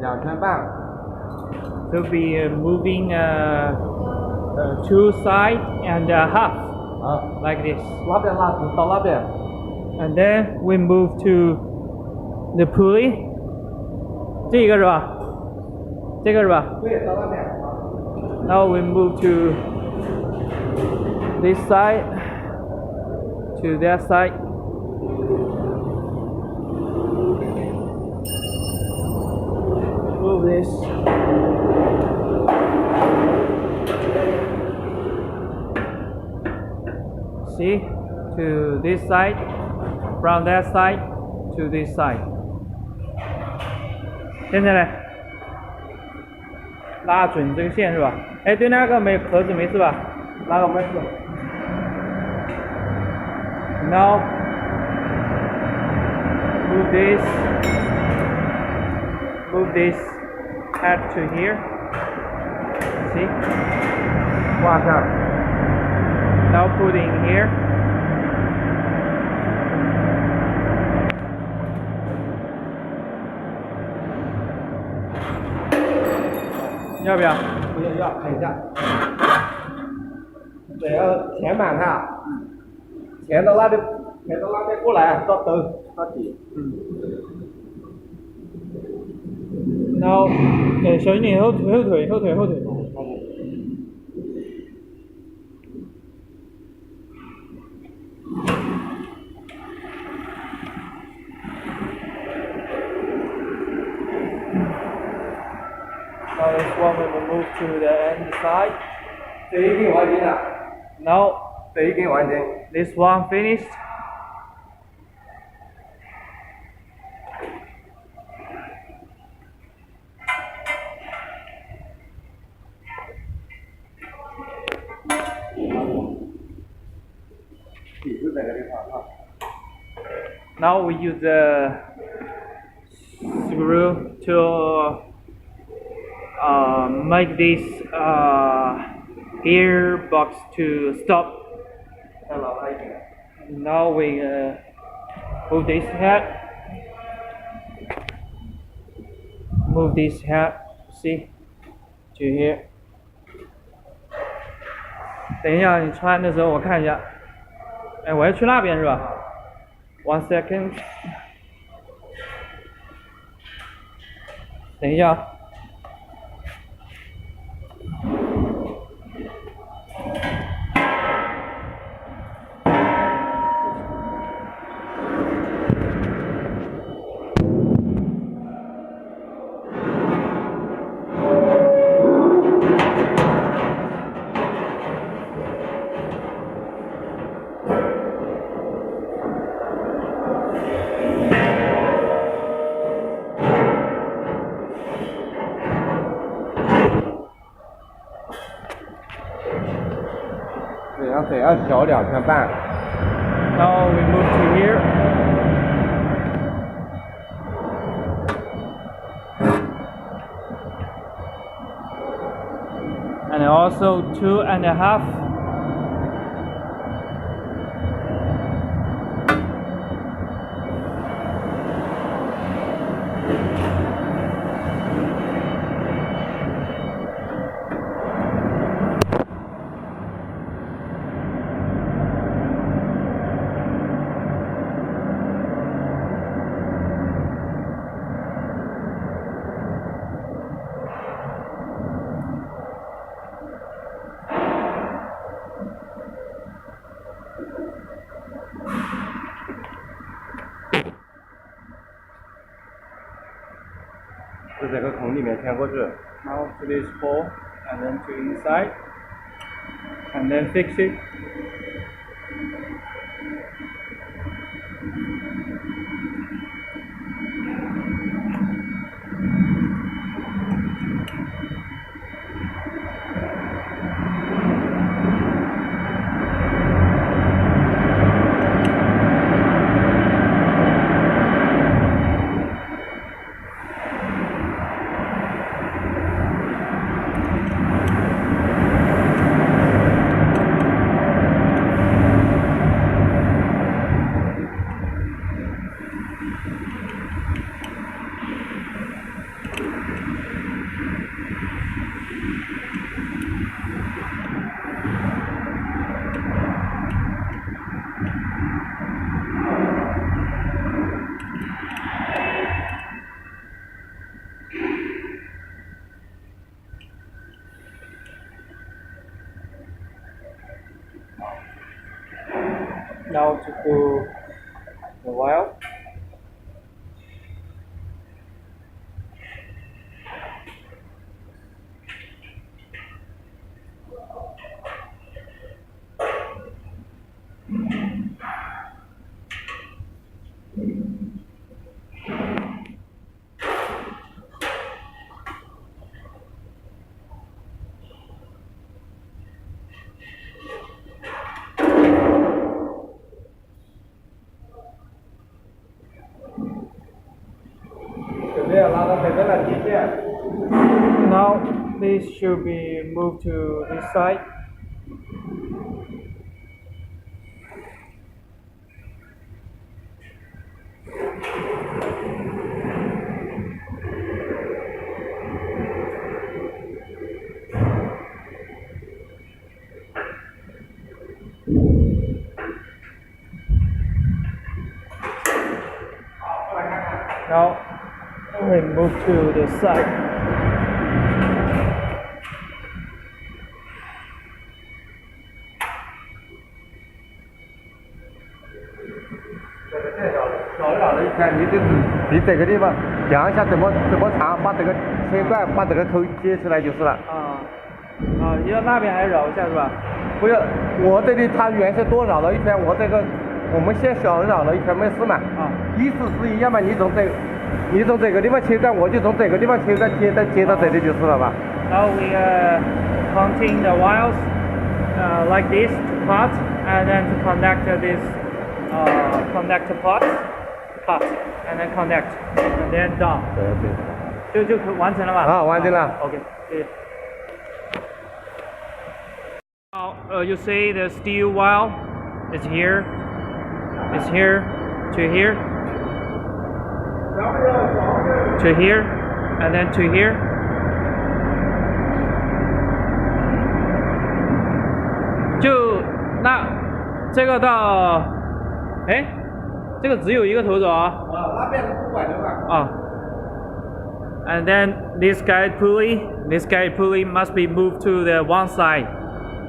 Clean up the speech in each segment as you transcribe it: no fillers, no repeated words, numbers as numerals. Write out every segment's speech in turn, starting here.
2圈半。To be moving two side and a half 啊， like this. 那边拉到那边。 And then we move to the pulley. 这个是吧？这个是吧？对，到那边。 Now we move to this side, to that side. Move this. See, to this side, from that side to this side. 现在呢，拉准这个线是吧？哎，对那个没盒子没事吧？那个没事。 Now move this head to here. See? 挂上。 Now put in here.要不要？不要，要看一下。得要填满它。填到那边过来，到底。Now，小心点，后腿。Now this one we will move to the end side. 这一根完成了。 Now 这一根完成。 this one finished. Now we use the screw to make this gearbox to stop. Now we move this head. Move this head. See to here. 等一下，你穿的时候我看一下。哎，我要去那边是吧？ 1 second。等一下。得要调2圈半。 Now we move to here. And also 2.5.就这个孔里面填过去。 Now to this hole, and then to inside, and then fix it. to the valve. Now this should be moved to this side. Now we move to the side.你这个地方量一下怎么长，把这个切断，把这个头接出来就是了。你要那边还绕一下是吧？不要，我这里它原先多绕了一圈，我这个我们先小绕了一圈没事嘛。意思是一样嘛，你从这个地方切断，我就从这个地方切断，接到这里就是了吧。Now we counting the wires like this to cut, and then to connect this connect pot, cut, and then connect, and then done. 对。就完成了吧？完成了。OK， 谢谢。Now you see the steel wire is here, to here, to here, and then to here. 就那这个到，这个只有一个头走啊。那边是不管的吧。And then this guide pulley must be moved to the one side,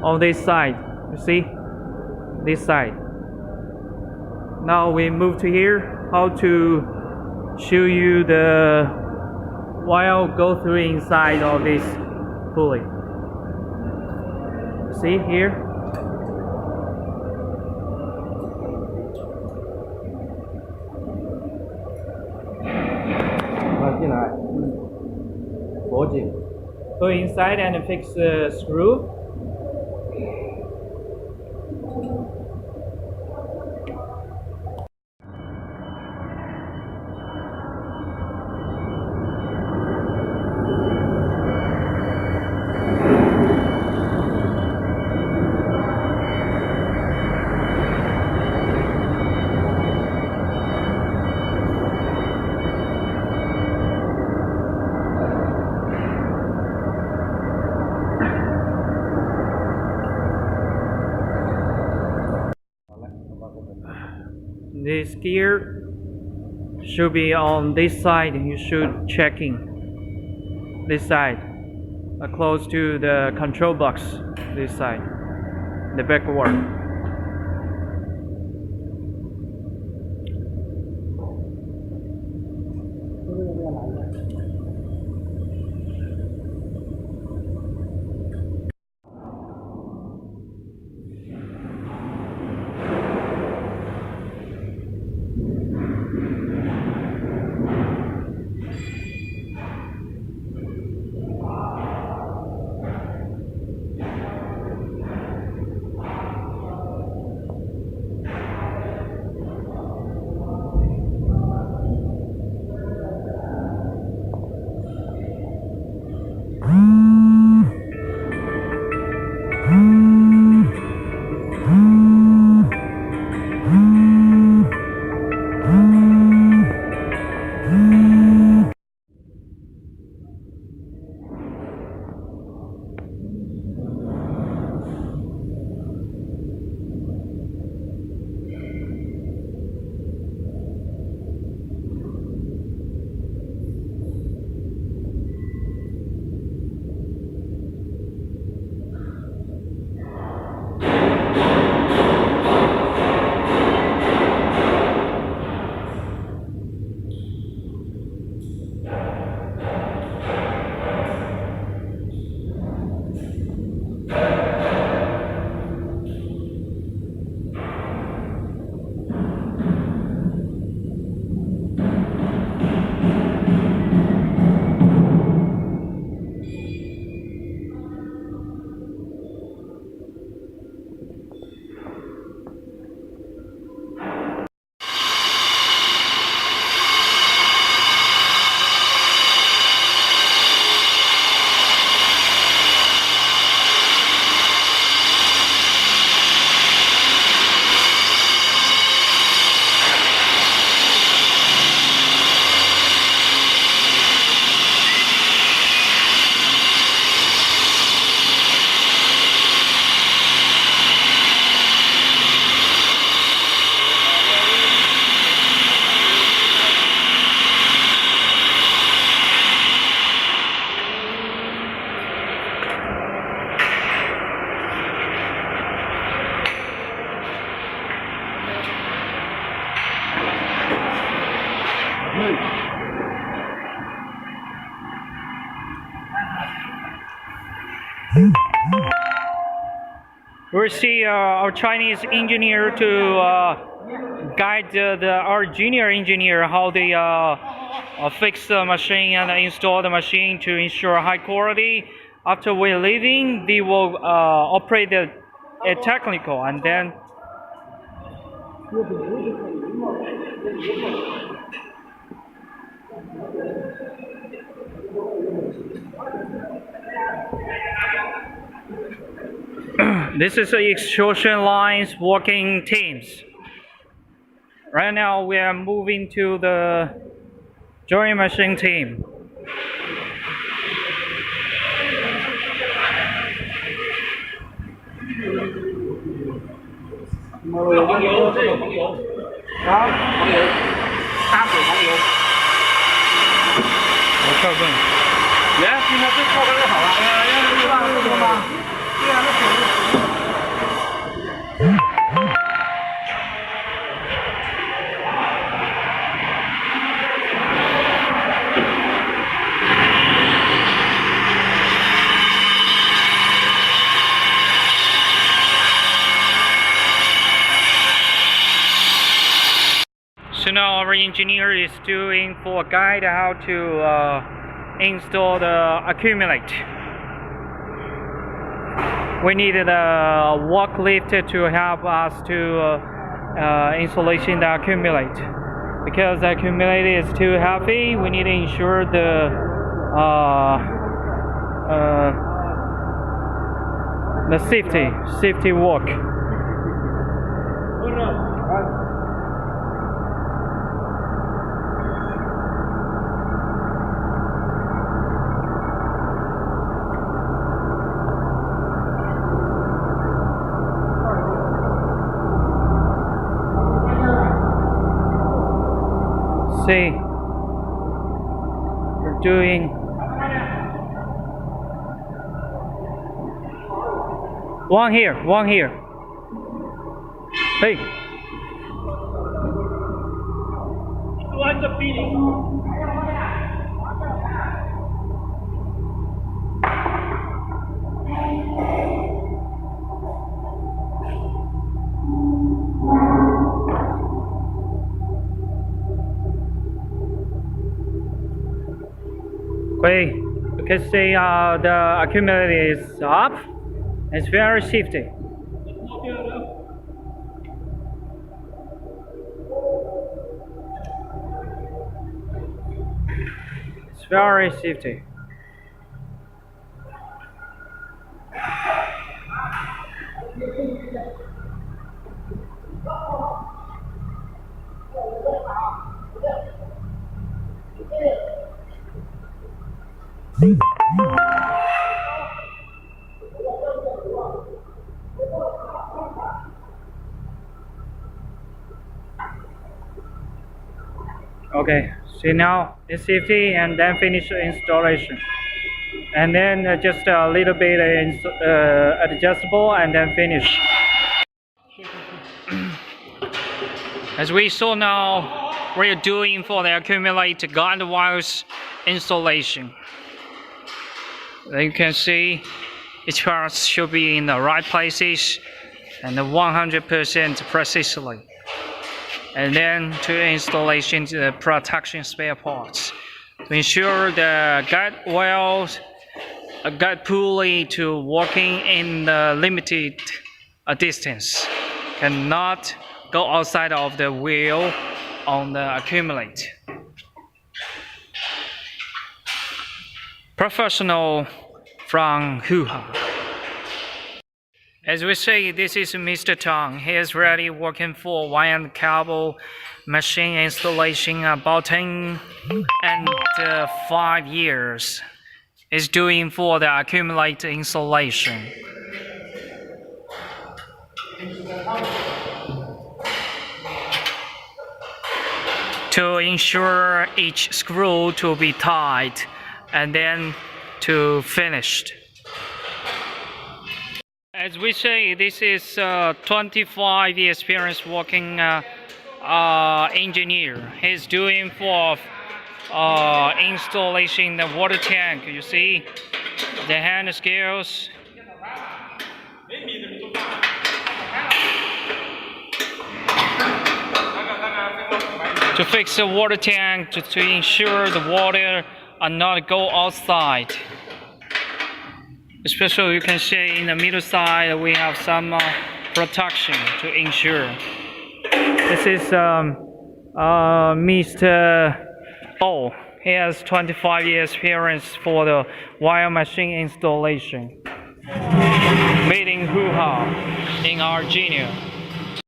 on this side. You see, this side. Now we move to here. How to show you the wire go through inside of this pulley. See here. Go inside and fix the screw. This gear should be on this side. You should checking this side, close to the control box. This side, the backward. We see our Chinese engineer to guide our junior engineer how they fix the machine and install the machine to ensure high quality. After we're leaving, they will operate the technical, and then this is the extrusion lines working teams. Right now we are moving to the drawing machine team. So now our engineer is doing for guide how to install the accumulator. We needed a walk lift to help us to installation the accumulator. Because the accumulator is too heavy, we need to ensure the safety work. See, we're doing one here. Hey. What's the feeling? Okay, you can see the accumulator is up. It's very safety. It's very safety. Okay, so now it's safety, and then finish the installation, and then just a little bit adjustable, and then finish. As we saw now, we're doing for the accumulator guide wires installation. You can see each part should be in the right places and 100% precisely. And then to installation the protection spare parts to ensure the guide wires, guide pulley to working in the limited distance, cannot go outside of the wheel on the accumulator. Professional from Hoo-Ha. As we say, this is Mr. Tang. He is really working for wire and cable machine installation about 10 and 5 years. He's doing for the accumulator installation. To ensure each screw to be tight and then to finished. As we say, this is 25 years experience working engineer. He's doing for installation the water tank. You see the hand scales. to fix the water tank to ensure the water are not go outside. Especially you can see in the middle side we have some protection to ensure. This is Mr. O. He has 25 years experience for the wire machine installation. Made in Hoo-Ha in Argentina.